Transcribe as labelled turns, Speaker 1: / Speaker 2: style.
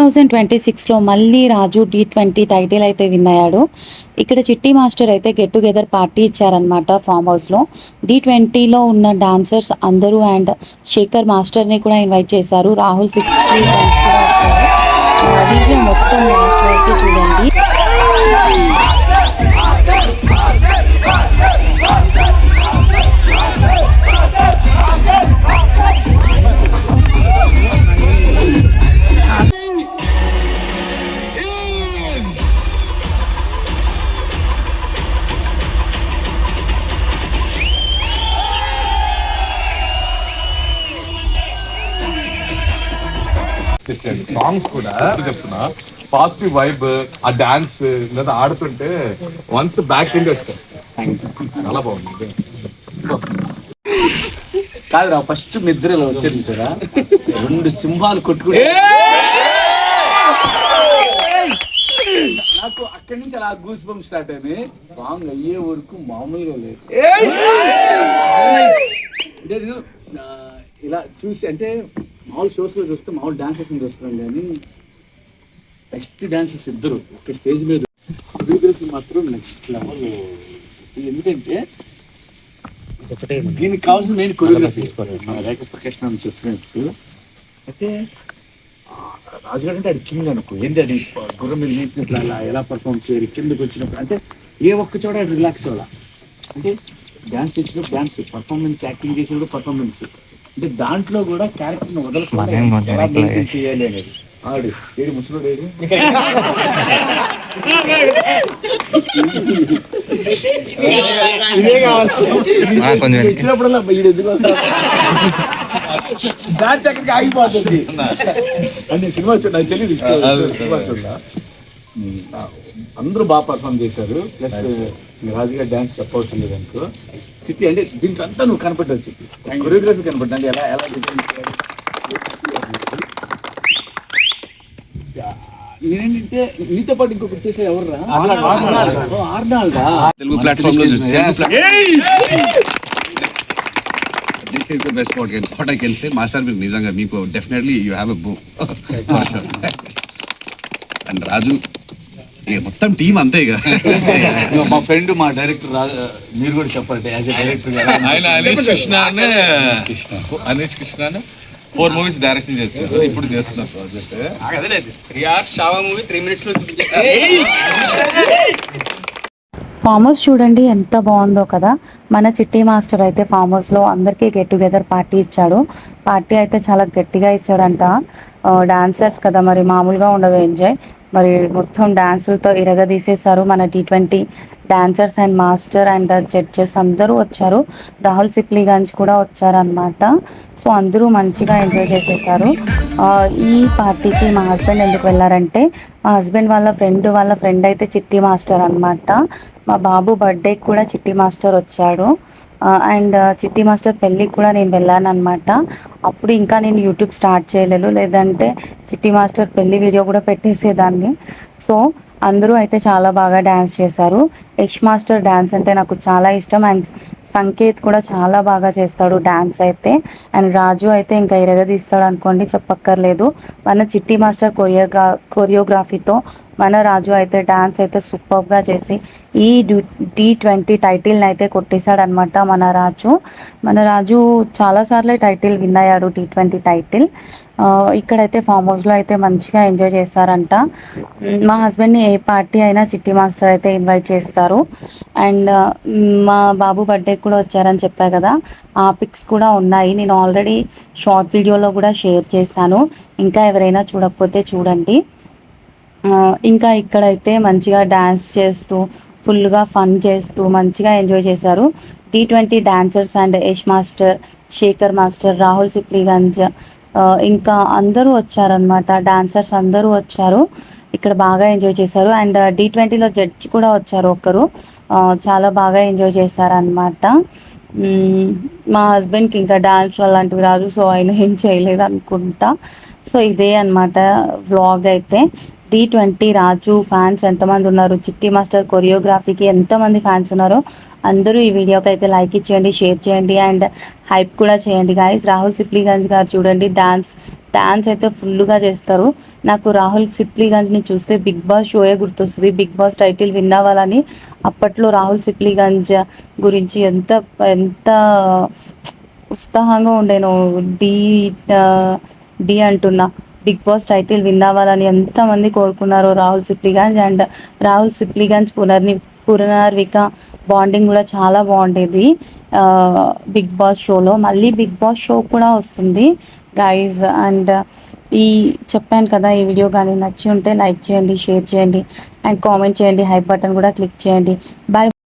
Speaker 1: 2026లో మళ్ళీ రాజు T20 title అయితే win అయ్యాడు. ఇక్కడ చిట్టి మాస్టర్ అయితే గెట్ టుగెదర్ పార్టీ ఇచ్చారనమాట ఫామ్ హౌస్లో. D20లో ఉన్న డాన్సర్స్ అందరూ అండ్ శేఖర్ మాస్టర్ని కూడా ఇన్వైట్ చేశారు. రాహుల్ సిక్రీ కూడా వస్తారు. వీడియో మొత్తం లాస్ట్ వరకు చూడండి.
Speaker 2: సాంగ్స్ కూడా చెప్తున్నా, పాజిటివ్ వైబ్, ఆ డాన్స్ లేదా ఆడుతుంటే వన్స్ బ్యాక్ ఇండి వచ్చాయి. చాలా బాగుంది.
Speaker 3: కాదురా, ఫస్ట్ నిద్రలో వచ్చారు చూసారా, 2 సింహాలు కొట్టుకుంటే నాకు అక్కడి నుంచి అలా గూస్ బంప్ స్టార్ట్ అయింది. సాంగ్ అయ్యే వరకు మామూలుగా లేదు. అంటే ఇలా చూసి, అంటే మామూలు షోస్లో చూస్తే మామూలు డాన్సెస్ చూస్తున్నాం, కానీ బెస్ట్ డాన్సర్స్ ఇద్దరు ఒక స్టేజ్ మీద. కొరియోగ్రఫీ మాత్రం నెక్స్ట్ లెవెల్. ఎందుకంటే దీనికి కావాల్సిన మెయిన్ కొరియోగ్రఫీ. రేఖ ప్రకాష్ అని చెప్పినట్టు అయితే రాజుగారు అంటే అది కింగ్ అనుకో. ఏంటి అది గుర్రం మీద వేసినట్లు అలా ఎలా పర్ఫామ్ చేయాలి, కిందకి వచ్చినప్పుడు అంటే ఏ ఒక్క చోట రిలాక్స్ అవ్వాల. అంటే డాన్స్ చేసినప్పుడు డాన్స్, పర్ఫార్మెన్స్, యాక్టింగ్ చేసినప్పుడు పర్ఫార్మెన్స్, అంటే దాంట్లో కూడా క్యారెక్టర్ని వదలకుండా చేయాలి అనేది. ఆడు ఏడు ముసలుడు ఏది ఇచ్చినప్పుడల్లా వీడు ఎందుకు దాని దగ్గరికి ఆగిపోతుంది. అంటే సినిమా చూడ నాకు తెలియదు, సినిమా చూడ అందరూ బాగా పర్ఫామ్ చేశారు. ప్లస్ రాజుగారి డాన్స్ చెప్పవలసిన లేదు అనుకో. చిట్టి అంటే దీంట్లో అంతా నువ్వు కనపడ్డావు. చిట్టి కొరియోగ్రఫీ కనపడ్డా, అంటే ఎలా ఎలా నేనేంటంటే నీతో పాటు ఇంకొకటి చేసే ఎవర్రా, ఆర్నాల్డా తెలుగు ప్లాట్ఫామ్ లో
Speaker 4: this is the best what I can say. Master మీరు నిజంగా మీకు డెఫినెట్లీ యూ హ్యావ్ ఎ బూ అండ్ రాజు మొత్తం టీం అంతే. ఇక
Speaker 3: మా ఫ్రెండ్, మా డైరెక్టర్ మీరు కూడా చెప్పండి. యాజ్ ఎ డైరెక్టర్
Speaker 5: ఆయన అనీష్ కృష్ణ 4 మూవీస్ డైరెక్షన్ చేస్తారు, ఇప్పుడు చేస్తున్నారు ప్రాజెక్ట్. 3 hours షావా మూవీ 3 minutes లో.
Speaker 1: ఫామ్ హౌస్ చూడండి ఎంత బాగుందో కదా. మన చిట్టి మాస్టర్ అయితే ఫామ్ హౌస్లో అందరికీ గెట్ టుగెదర్ పార్టీ ఇచ్చాడు. పార్టీ అయితే చాలా గట్టిగా ఇచ్చాడంట. డాన్సర్స్ కదా, మరి మామూలుగా ఉండదు ఎంజాయ్. మరి మొత్తం డాన్సులతో ఇరగదీసేశారు మన T20 dancers and master and judges అందరూ వచ్చారు. రాహుల్ సిప్లీగంజ్ కూడా వచ్చారనమాట. సో అందరూ మంచిగా ఎంజాయ్ చేసేసారు. ఈ పార్టీకి మా హస్బెండ్ ఎందుకు వెళ్ళారంటే, మా హస్బెండ్ వాళ్ళ ఫ్రెండ్ అయితే చిట్టి మాస్టర్ అనమాట. మా బాబు బర్త్డేకి కూడా చిట్టి మాస్టర్ వచ్చాడు. అండ్ చిట్టి మాస్టర్ పెళ్ళికి కూడా నేను వెళ్ళాను అనమాట. అప్పుడు ఇంకా నేను యూట్యూబ్ స్టార్ట్ చేయలేదు, లేదంటే చిట్టి మాస్టర్ పెళ్ళి వీడియో కూడా పెట్టేసేదాన్ని. సో అందరూ అయితే చాలా బాగా డ్యాన్స్ చేశారు. యష్ మాస్టర్ డ్యాన్స్ అంటే నాకు చాలా ఇష్టం. అండ్ సంకేత్ కూడా చాలా బాగా చేస్తాడు డ్యాన్స్ అయితే. అండ్ రాజు అయితే ఇంకా ఇరగదీస్తాడు అనుకోండి, చెప్పక్కర్లేదు. మన చిట్టి మాస్టర్ కొరియోగ్రఫీతో మన రాజు అయితే డ్యాన్స్ అయితే సూపర్గా చేసి ఈ T20 టైటిల్ని అయితే కొట్టేశాడనమాట మన రాజు చాలాసార్లు టైటిల్ విన్ అయ్యాడు, T20 టైటిల్. ఇక్కడైతే ఫామ్ హౌస్లో అయితే మంచిగా ఎంజాయ్ చేస్తారంట. మా హస్బెండ్ని ఏ పార్టీ అయినా చిట్టి మాస్టర్ అయితే ఇన్వైట్ చేస్తారు. అండ్ మా బాబు బర్త్డేకి కూడా వచ్చారని చెప్పా కదా, ఆ పిక్స్ కూడా ఉన్నాయి. నేను ఆల్రెడీ షార్ట్ వీడియోలో కూడా షేర్ చేశాను, ఇంకా ఎవరైనా చూడకపోతే చూడండి. ఇంకా ఇక్కడైతే మంచిగా డ్యాన్స్ చేస్తూ ఫుల్గా ఫన్ చేస్తూ మంచిగా ఎంజాయ్ చేశారు T20 dancers and Yash master, Shekhar master, Rahul Sipligunj, ఇంకా అందరూ వచ్చారనమాట. డాన్సర్స్ అందరూ వచ్చారు, ఇక్కడ బాగా ఎంజాయ్ చేశారు. అండ్ D20లో జడ్జి కూడా వచ్చారు ఒకరు, చాలా బాగా ఎంజాయ్ చేశారనమాట. మా హస్బెండ్కి ఇంకా డాన్స్ అలాంటివి రాదు, సో ఆయన ఏం చేయలేదు అనుకుంటా. సో ఇదే అనమాట వ్లాగ్ అయితే. D20 రాజు ఫ్యాన్స్ ఎంతమంది ఉన్నారు, చిట్టి మాస్టర్ కొరియోగ్రఫీకి ఎంతమంది ఫ్యాన్స్ ఉన్నారో అందరూ ఈ వీడియోకి అయితే లైక్ ఇచ్చేయండి, షేర్ చేయండి అండ్ హైప్ కూడా చేయండి గాయస్. రాహుల్ సిప్లీగంజ్ గారు చూడండి డాన్స్ అయితే ఫుల్గా చేస్తారు. నాకు రాహుల్ సిప్లీగంజ్ని చూస్తే బిగ్ బాస్ షోయే గుర్తొస్తుంది. బిగ్ బాస్ టైటిల్ విన్ అవ్వాలని అప్పట్లో రాహుల్ సిప్లీగంజ్ గురించి ఎంత ఎంత ఉత్సాహంగా ఉండేను. డి అంటున్నా, బిగ్ బాస్ టైటిల్ విన్ అవ్వాలని ఎంతమంది కోరుకున్నారో రాహుల్ సిప్లీగంజ్ అండ్ రాహుల్ సిప్లీగంజ్ పునర్విక బాండింగ్ కూడా చాలా బాగుండేది బిగ్ బాస్ షోలో. మళ్ళీ బిగ్ బాస్ షో కూడా వస్తుంది గైజ్. అండ్ చెప్పాను కదా, ఈ వీడియో కానీ నచ్చి ఉంటే లైక్ చేయండి, షేర్ చేయండి అండ్ కామెంట్ చేయండి, హైప్ బటన్ కూడా క్లిక్ చేయండి. బాయ్.